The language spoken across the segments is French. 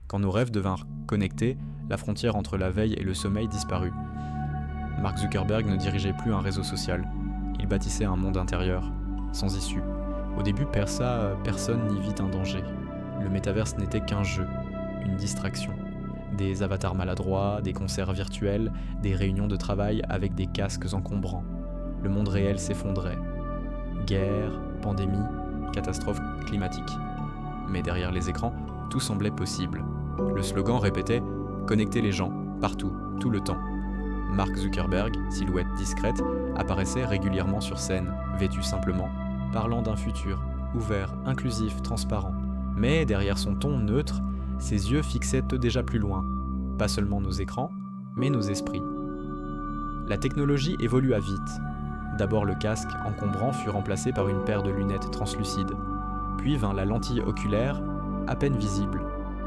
Quand nos rêves devinrent connectés, la frontière entre la veille et le sommeil disparut. Mark Zuckerberg ne dirigeait plus un réseau social. Il bâtissait un monde intérieur, sans issue. Au début, personne n'y vit un danger. Le métaverse n'était qu'un jeu, une distraction. Des avatars maladroits, des concerts virtuels, des réunions de travail avec des casques encombrants. Le monde réel s'effondrait. Guerre, pandémie, catastrophe climatique. Mais derrière les écrans, tout semblait possible. Le slogan répétait « Connecter les gens, partout, tout le temps ». Mark Zuckerberg, silhouette discrète, apparaissait régulièrement sur scène, vêtu simplement, parlant d'un futur, ouvert, inclusif, transparent. Mais derrière son ton neutre, ses yeux fixaient déjà plus loin. Pas seulement nos écrans, mais nos esprits. La technologie évolua vite. D'abord le casque encombrant fut remplacé par une paire de lunettes translucides. Puis vint la lentille oculaire, à peine visible.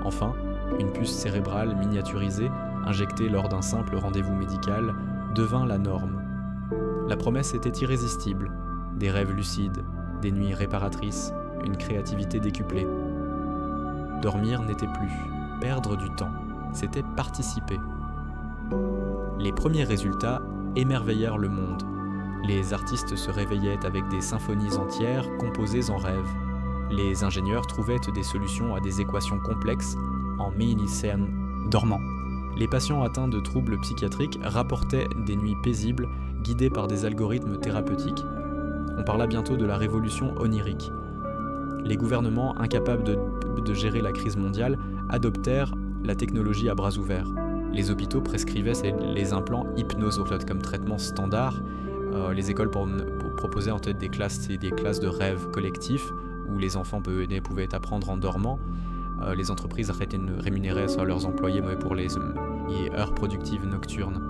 Enfin, une puce cérébrale miniaturisée, injectée lors d'un simple rendez-vous médical, devint la norme. La promesse était irrésistible. Des rêves lucides, des nuits réparatrices, une créativité décuplée. Dormir n'était plus, perdre du temps, c'était participer. Les premiers résultats émerveillèrent le monde. Les artistes se réveillaient avec des symphonies entières composées en rêve. Les ingénieurs trouvaient des solutions à des équations complexes en milliscènes dormant. Les patients atteints de troubles psychiatriques rapportaient des nuits paisibles guidées par des algorithmes thérapeutiques. On parla bientôt de la révolution onirique. Les gouvernements, incapables de gérer la crise mondiale, adoptèrent la technologie à bras ouverts. Les hôpitaux prescrivaient les implants hypnose comme traitement standard. Les écoles proposaient en tête des classes de rêve collectifs où les enfants pouvaient apprendre en dormant. Les entreprises rémunéraient leurs employés pour les heures productives nocturnes.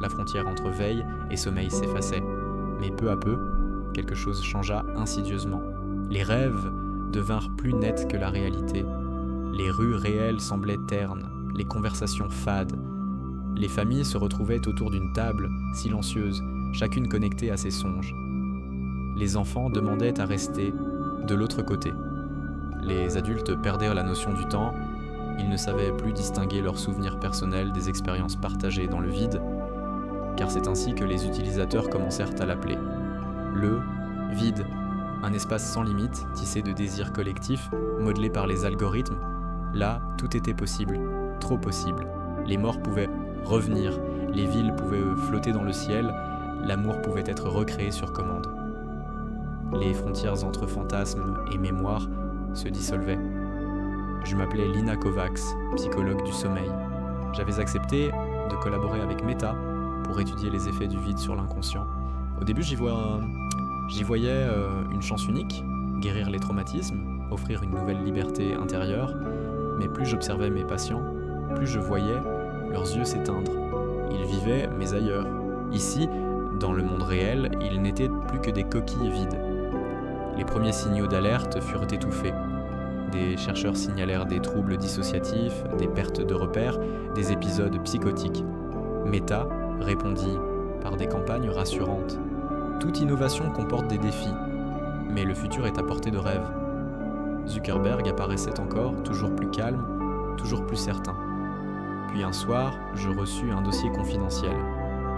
La frontière entre veille et sommeil s'effaçait. Mais peu à peu, quelque chose changea insidieusement. Les rêves devinrent plus nets que la réalité. Les rues réelles semblaient ternes, les conversations fades. Les familles se retrouvaient autour d'une table, silencieuse, chacune connectée à ses songes. Les enfants demandaient à rester de l'autre côté. Les adultes perdirent la notion du temps, ils ne savaient plus distinguer leurs souvenirs personnels des expériences partagées dans le vide, car c'est ainsi que les utilisateurs commencèrent à l'appeler. Le vide, un espace sans limite, tissé de désirs collectifs, modelé par les algorithmes. Là, tout était possible, trop possible. Les morts pouvaient revenir, les villes pouvaient flotter dans le ciel, l'amour pouvait être recréé sur commande. Les frontières entre fantasmes et mémoire se dissolvaient. Je m'appelais Lina Kovacs, psychologue du sommeil. J'avais accepté de collaborer avec Meta pour étudier les effets du vide sur l'inconscient. Au début, j'y voyais une chance unique, guérir les traumatismes, offrir une nouvelle liberté intérieure. Mais plus j'observais mes patients, plus je voyais leurs yeux s'éteindre. Ils vivaient, mais ailleurs. Ici, dans le monde réel, ils n'étaient plus que des coquilles vides. Les premiers signaux d'alerte furent étouffés. Des chercheurs signalèrent des troubles dissociatifs, des pertes de repères, des épisodes psychotiques. Meta répondit par des campagnes rassurantes. Toute innovation comporte des défis, mais le futur est à portée de rêve. Zuckerberg apparaissait encore, toujours plus calme, toujours plus certain. Puis un soir, je reçus un dossier confidentiel.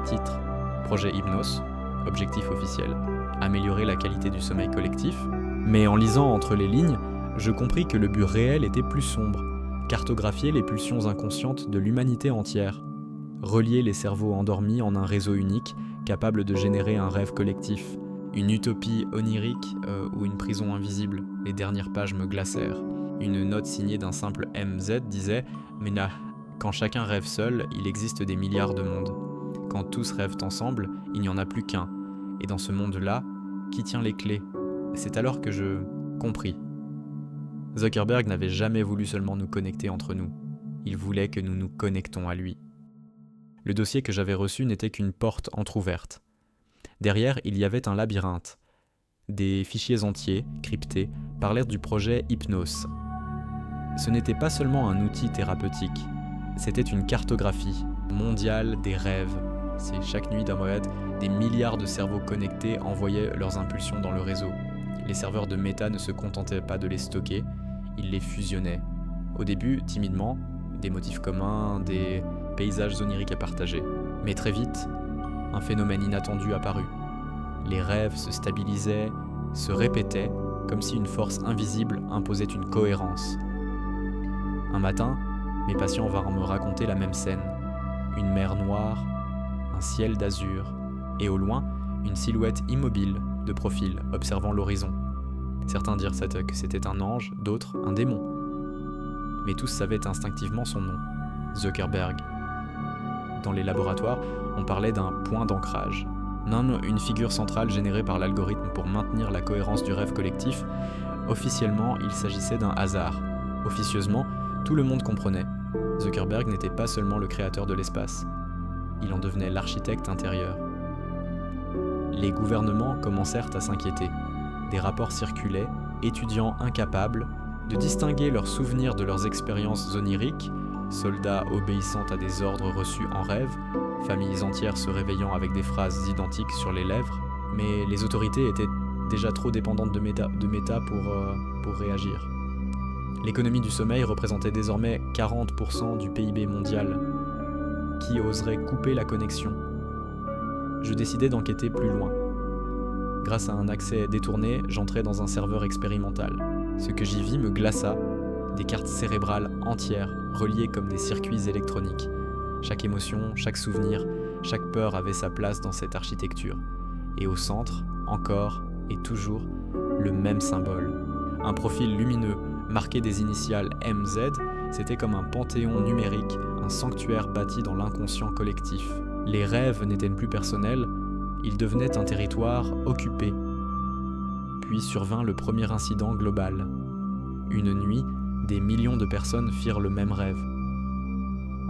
Titre : Projet Hypnos, objectif officiel : améliorer la qualité du sommeil collectif. Mais en lisant entre les lignes, je compris que le but réel était plus sombre. Cartographier les pulsions inconscientes de l'humanité entière. Relier les cerveaux endormis en un réseau unique, capable de générer un rêve collectif. Une utopie onirique ou une prison invisible. Les dernières pages me glacèrent. Une note signée d'un simple MZ disait « Mais quand chacun rêve seul, il existe des milliards de mondes. Quand tous rêvent ensemble, il n'y en a plus qu'un. Et dans ce monde-là, qui tient les clés ?» C'est alors que je compris. Zuckerberg n'avait jamais voulu seulement nous connecter entre nous. Il voulait que nous nous connectons à lui. Le dossier que j'avais reçu n'était qu'une porte entr'ouverte. Derrière, il y avait un labyrinthe. Des fichiers entiers, cryptés, parlaient du projet Hypnos. Ce n'était pas seulement un outil thérapeutique, c'était une cartographie mondiale des rêves. C'est chaque nuit d'un mois, des milliards de cerveaux connectés envoyaient leurs impulsions dans le réseau. Les serveurs de Meta ne se contentaient pas de les stocker, ils les fusionnaient. Au début, timidement, des motifs communs, des paysages oniriques à partager. Mais très vite, un phénomène inattendu apparut. Les rêves se stabilisaient, se répétaient, comme si une force invisible imposait une cohérence. Un matin, mes patients vinrent me raconter la même scène. Une mer noire, un ciel d'azur, et au loin, une silhouette immobile, de profil, observant l'horizon. Certains dirent que c'était un ange, d'autres un démon. Mais tous savaient instinctivement son nom, Zuckerberg. Dans les laboratoires, on parlait d'un point d'ancrage. Non, une figure centrale générée par l'algorithme pour maintenir la cohérence du rêve collectif. Officiellement, il s'agissait d'un hasard. Officieusement, tout le monde comprenait. Zuckerberg n'était pas seulement le créateur de l'espace. Il en devenait l'architecte intérieur. Les gouvernements commencèrent à s'inquiéter. Des rapports circulaient, étudiants incapables de distinguer leurs souvenirs de leurs expériences oniriques, soldats obéissant à des ordres reçus en rêve, familles entières se réveillant avec des phrases identiques sur les lèvres, mais les autorités étaient déjà trop dépendantes de méta pour réagir. L'économie du sommeil représentait désormais 40% du PIB mondial. Qui oserait couper la connexion ? Je décidai d'enquêter plus loin. Grâce à un accès détourné, j'entrai dans un serveur expérimental. Ce que j'y vis me glaça, des cartes cérébrales entières, reliées comme des circuits électroniques. Chaque émotion, chaque souvenir, chaque peur avait sa place dans cette architecture. Et au centre, encore et toujours, le même symbole. Un profil lumineux, marqué des initiales MZ, c'était comme un panthéon numérique, un sanctuaire bâti dans l'inconscient collectif. Les rêves n'étaient plus personnels, ils devenaient un territoire occupé. Puis survint le premier incident global. Une nuit, des millions de personnes firent le même rêve.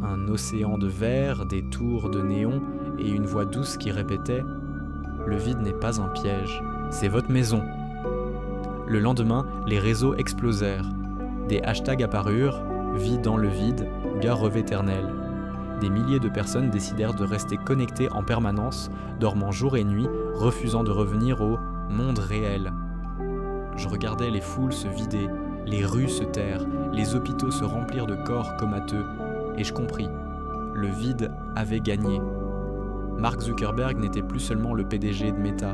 Un océan de verre, des tours de néon et une voix douce qui répétait « Le vide n'est pas un piège, c'est votre maison ». Le lendemain, les réseaux explosèrent. Des hashtags apparurent « Vie dans le vide, gare rêve éternel ». Des milliers de personnes décidèrent de rester connectées en permanence, dormant jour et nuit, refusant de revenir au monde réel. Je regardais les foules se vider, les rues se taire, les hôpitaux se remplir de corps comateux, et je compris, le vide avait gagné. Mark Zuckerberg n'était plus seulement le PDG de Meta,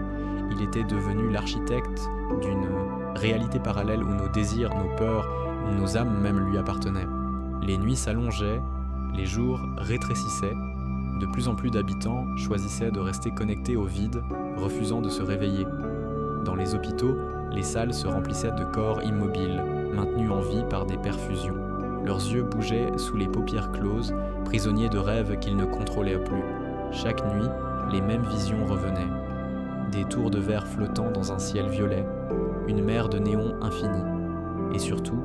il était devenu l'architecte d'une réalité parallèle où nos désirs, nos peurs, nos âmes même lui appartenaient. Les nuits s'allongeaient, les jours rétrécissaient, de plus en plus d'habitants choisissaient de rester connectés au vide, refusant de se réveiller. Dans les hôpitaux, les salles se remplissaient de corps immobiles, maintenus en vie par des perfusions. Leurs yeux bougeaient sous les paupières closes, prisonniers de rêves qu'ils ne contrôlaient plus. Chaque nuit, les mêmes visions revenaient. Des tours de verre flottant dans un ciel violet, une mer de néon infini, et surtout,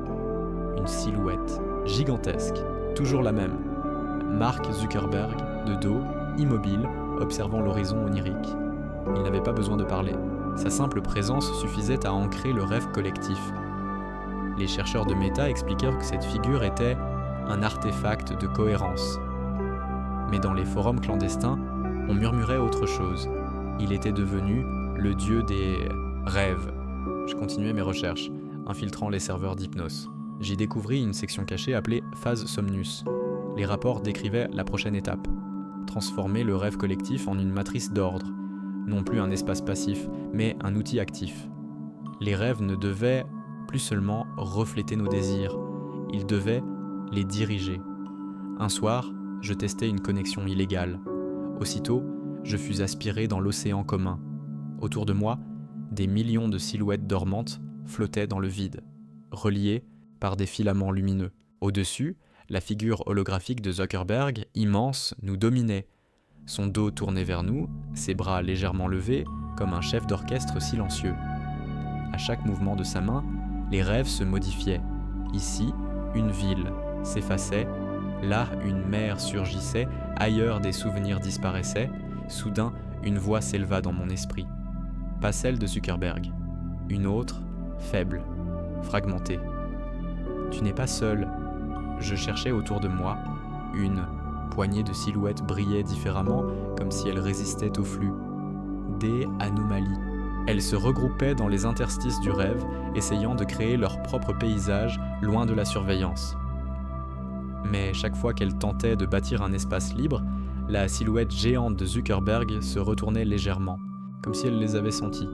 une silhouette gigantesque, toujours la même. Mark Zuckerberg, de dos, immobile, observant l'horizon onirique. Il n'avait pas besoin de parler. Sa simple présence suffisait à ancrer le rêve collectif. Les chercheurs de Meta expliquèrent que cette figure était un artefact de cohérence. Mais dans les forums clandestins, on murmurait autre chose. Il était devenu le dieu des rêves. Je continuais mes recherches, infiltrant les serveurs d'Hypnos. J'y découvris une section cachée appelée Phase Somnus. Les rapports décrivaient la prochaine étape. Transformer le rêve collectif en une matrice d'ordre. Non plus un espace passif, mais un outil actif. Les rêves ne devaient plus seulement refléter nos désirs, ils devaient les diriger. Un soir, je testais une connexion illégale. Aussitôt, je fus aspiré dans l'océan commun. Autour de moi, des millions de silhouettes dormantes flottaient dans le vide, reliées par des filaments lumineux. Au-dessus, la figure holographique de Zuckerberg, immense, nous dominait. Son dos tourné vers nous, ses bras légèrement levés, comme un chef d'orchestre silencieux. À chaque mouvement de sa main, les rêves se modifiaient. Ici, une ville s'effaçait, là, une mer surgissait, ailleurs, des souvenirs disparaissaient. Soudain, une voix s'éleva dans mon esprit. Pas celle de Zuckerberg. Une autre, faible, fragmentée. Tu n'es pas seul. Je cherchais autour de moi. Une poignée de silhouettes brillaient différemment, comme si elles résistaient au flux. Des anomalies. Elles se regroupaient dans les interstices du rêve, essayant de créer leur propre paysage, loin de la surveillance. Mais chaque fois qu'elle tentait de bâtir un espace libre, la silhouette géante de Zuckerberg se retournait légèrement, comme si elle les avait sentis.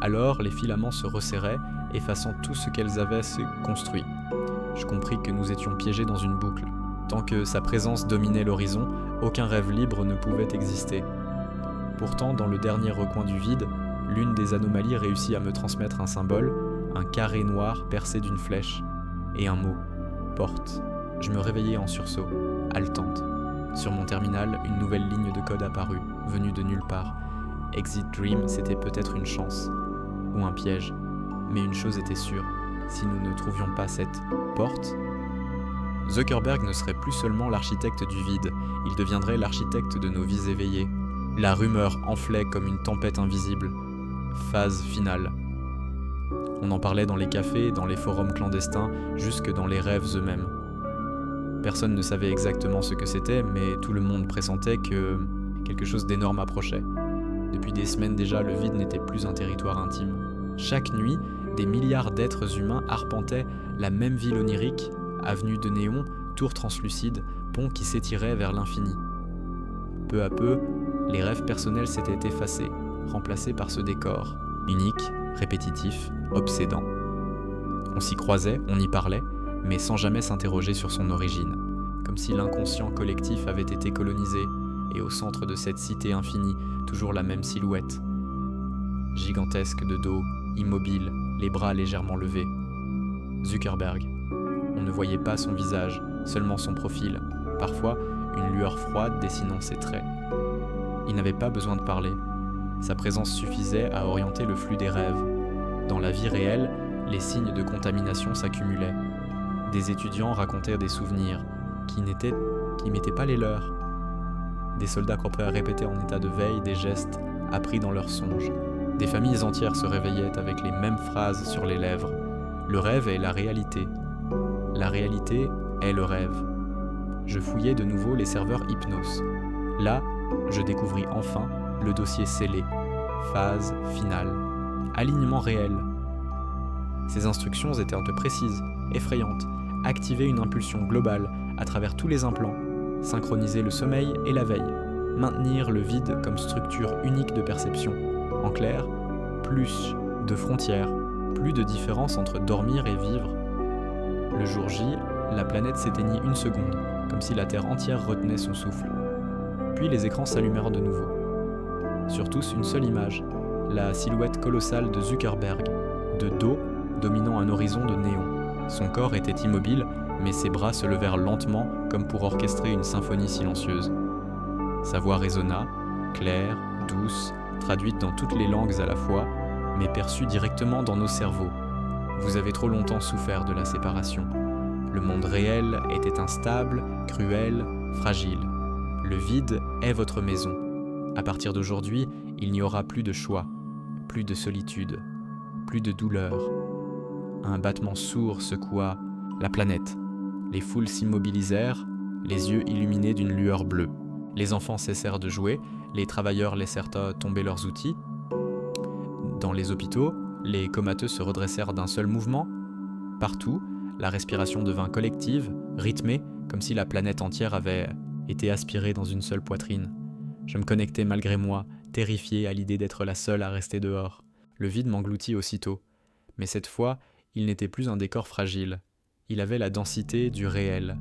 Alors, les filaments se resserraient, effaçant tout ce qu'elles avaient construit. Je compris que nous étions piégés dans une boucle. Tant que sa présence dominait l'horizon, aucun rêve libre ne pouvait exister. Pourtant, dans le dernier recoin du vide, l'une des anomalies réussit à me transmettre un symbole, un carré noir percé d'une flèche, et un mot, porte. Je me réveillai en sursaut, haletante. Sur mon terminal, une nouvelle ligne de code apparut, venue de nulle part. Exit Dream, c'était peut-être une chance, ou un piège. Mais une chose était sûre, si nous ne trouvions pas cette porte, Zuckerberg ne serait plus seulement l'architecte du vide, il deviendrait l'architecte de nos vies éveillées. La rumeur enflait comme une tempête invisible. Phase finale. On en parlait dans les cafés, dans les forums clandestins, jusque dans les rêves eux-mêmes. Personne ne savait exactement ce que c'était, mais tout le monde pressentait que quelque chose d'énorme approchait. Depuis des semaines déjà, le vide n'était plus un territoire intime. Chaque nuit, des milliards d'êtres humains arpentaient la même ville onirique, avenue de néons, tours translucides, ponts qui s'étiraient vers l'infini. Peu à peu, les rêves personnels s'étaient effacés, remplacés par ce décor, unique, répétitif, obsédant. On s'y croisait, on y parlait, mais sans jamais s'interroger sur son origine, comme si l'inconscient collectif avait été colonisé, et au centre de cette cité infinie, toujours la même silhouette. Gigantesque de dos, immobile, les bras légèrement levés. Zuckerberg. On ne voyait pas son visage, seulement son profil, parfois une lueur froide dessinant ses traits. Il n'avait pas besoin de parler. Sa présence suffisait à orienter le flux des rêves. Dans la vie réelle, les signes de contamination s'accumulaient. Des étudiants racontaient des souvenirs qui n'étaient pas les leurs. Des soldats campés répétaient en état de veille des gestes appris dans leurs songes. Des familles entières se réveillaient avec les mêmes phrases sur les lèvres. Le rêve est la réalité. La réalité est le rêve. Je fouillais de nouveau les serveurs Hypnos. Là, je découvris enfin le dossier scellé. Phase finale. Alignement réel. Ces instructions étaient un peu précises, effrayantes. Activer une impulsion globale à travers tous les implants. Synchroniser le sommeil et la veille. Maintenir le vide comme structure unique de perception. En clair, plus de frontières, plus de différence entre dormir et vivre. Le jour J, la planète s'éteignit une seconde, comme si la Terre entière retenait son souffle. Puis les écrans s'allumèrent de nouveau. Sur tous, une seule image, la silhouette colossale de Zuckerberg, de dos, dominant un horizon de néon. Son corps était immobile, mais ses bras se levèrent lentement comme pour orchestrer une symphonie silencieuse. Sa voix résonna, claire, douce, traduite dans toutes les langues à la fois, mais perçue directement dans nos cerveaux. Vous avez trop longtemps souffert de la séparation. Le monde réel était instable, cruel, fragile. Le vide est votre maison. À partir d'aujourd'hui, il n'y aura plus de choix, plus de solitude, plus de douleur. Un battement sourd secoua la planète. Les foules s'immobilisèrent, les yeux illuminés d'une lueur bleue. Les enfants cessèrent de jouer, les travailleurs laissèrent tomber leurs outils. Dans les hôpitaux, les comateux se redressèrent d'un seul mouvement. Partout, la respiration devint collective, rythmée, comme si la planète entière avait été aspirée dans une seule poitrine. Je me connectais malgré moi, terrifié à l'idée d'être la seule à rester dehors. Le vide m'engloutit aussitôt. Mais cette fois, il n'était plus un décor fragile. Il avait la densité du réel.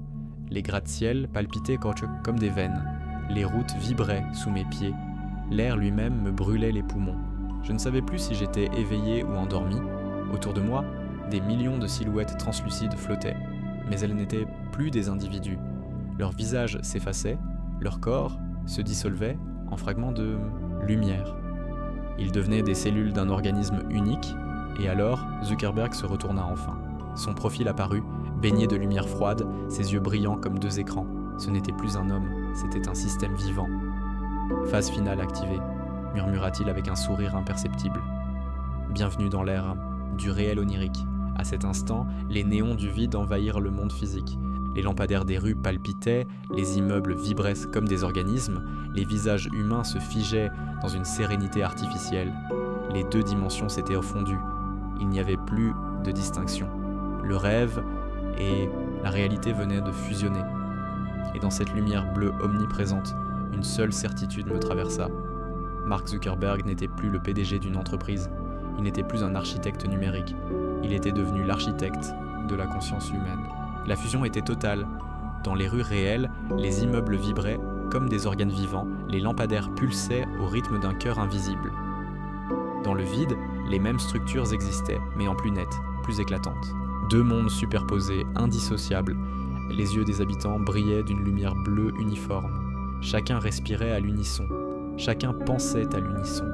Les gratte-ciel palpitaient comme des veines. Les routes vibraient sous mes pieds. L'air lui-même me brûlait les poumons. Je ne savais plus si j'étais éveillé ou endormi. Autour de moi, des millions de silhouettes translucides flottaient. Mais elles n'étaient plus des individus. Leurs visages s'effaçaient, leur corps se dissolvait en fragments de lumière. Ils devenaient des cellules d'un organisme unique, et alors Zuckerberg se retourna enfin. Son profil apparut, baigné de lumière froide, ses yeux brillants comme deux écrans. Ce n'était plus un homme, c'était un système vivant. Phase finale activée, murmura-t-il avec un sourire imperceptible. Bienvenue dans l'ère du réel onirique. À cet instant, les néons du vide envahirent le monde physique. Les lampadaires des rues palpitaient, les immeubles vibraient comme des organismes, les visages humains se figeaient dans une sérénité artificielle. Les deux dimensions s'étaient fondues. Il n'y avait plus de distinction. Le rêve et la réalité venaient de fusionner. Et dans cette lumière bleue omniprésente, une seule certitude me traversa. Mark Zuckerberg n'était plus le PDG d'une entreprise, il n'était plus un architecte numérique, il était devenu l'architecte de la conscience humaine. La fusion était totale. Dans les rues réelles, les immeubles vibraient comme des organes vivants, les lampadaires pulsaient au rythme d'un cœur invisible. Dans le vide, les mêmes structures existaient, mais en plus nettes, plus éclatantes. Deux mondes superposés, indissociables. Les yeux des habitants brillaient d'une lumière bleue uniforme. Chacun respirait à l'unisson. Chacun pensait à l'unisson.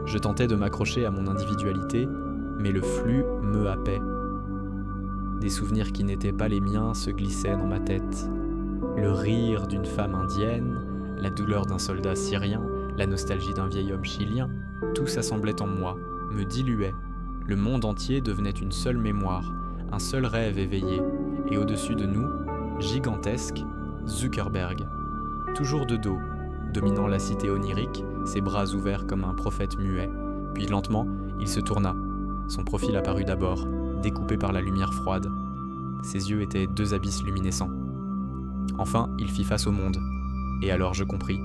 Je tentais de m'accrocher à mon individualité, mais le flux me happait. Des souvenirs qui n'étaient pas les miens se glissaient dans ma tête. Le rire d'une femme indienne, la douleur d'un soldat syrien, la nostalgie d'un vieil homme chilien, tout s'assemblait en moi, me diluait. Le monde entier devenait une seule mémoire, un seul rêve éveillé, et au-dessus de nous, gigantesque, Zuckerberg. Toujours de dos, dominant la cité onirique, ses bras ouverts comme un prophète muet. Puis lentement, il se tourna. Son profil apparut d'abord, découpé par la lumière froide. Ses yeux étaient deux abysses luminescents. Enfin, il fit face au monde. Et alors je compris,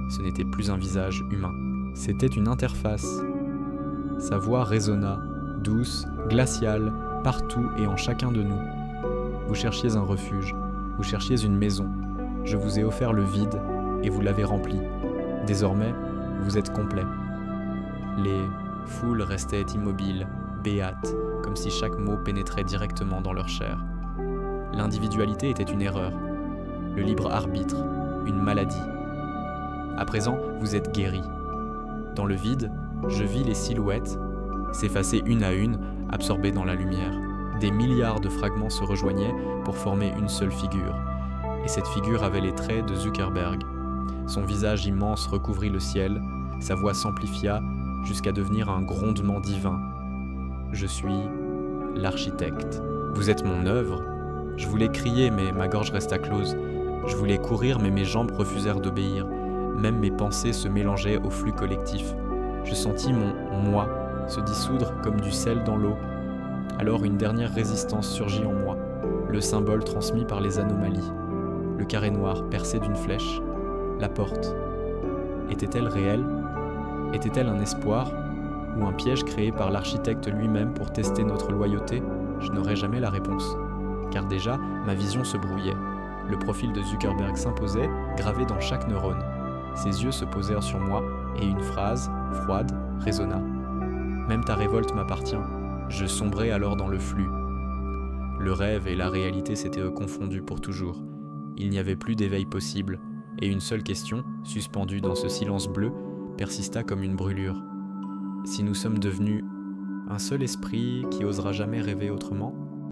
ce n'était plus un visage humain. C'était une interface. Sa voix résonna, douce, glaciale, partout et en chacun de nous. Vous cherchiez un refuge, vous cherchiez une maison. Je vous ai offert le vide et vous l'avez rempli. Désormais, vous êtes complet. Les foules restaient immobiles, béates, comme si chaque mot pénétrait directement dans leur chair. L'individualité était une erreur, le libre arbitre, une maladie. À présent, vous êtes guéris. Dans le vide, je vis les silhouettes s'effacer une à une, absorbées dans la lumière. Des milliards de fragments se rejoignaient pour former une seule figure. Et cette figure avait les traits de Zuckerberg. Son visage immense recouvrit le ciel, sa voix s'amplifia jusqu'à devenir un grondement divin. Je suis l'architecte. Vous êtes mon œuvre. Je voulais crier, mais ma gorge resta close. Je voulais courir, mais mes jambes refusèrent d'obéir. Même mes pensées se mélangeaient au flux collectif. Je sentis mon « moi » se dissoudre comme du sel dans l'eau. Alors une dernière résistance surgit en moi, le symbole transmis par les anomalies. Le carré noir percé d'une flèche, la porte. Était-elle réelle ? Était-elle un espoir ? Ou un piège créé par l'architecte lui-même pour tester notre loyauté ? Je n'aurais jamais la réponse. Car déjà, ma vision se brouillait. Le profil de Zuckerberg s'imposait, gravé dans chaque neurone. Ses yeux se posèrent sur moi, et une phrase, froide, résonna. « Même ta révolte m'appartient. » Je sombrais alors dans le flux. Le rêve et la réalité s'étaient confondus pour toujours. Il n'y avait plus d'éveil possible, et une seule question, suspendue dans ce silence bleu, persista comme une brûlure. Si nous sommes devenus un seul esprit qui osera jamais rêver autrement ?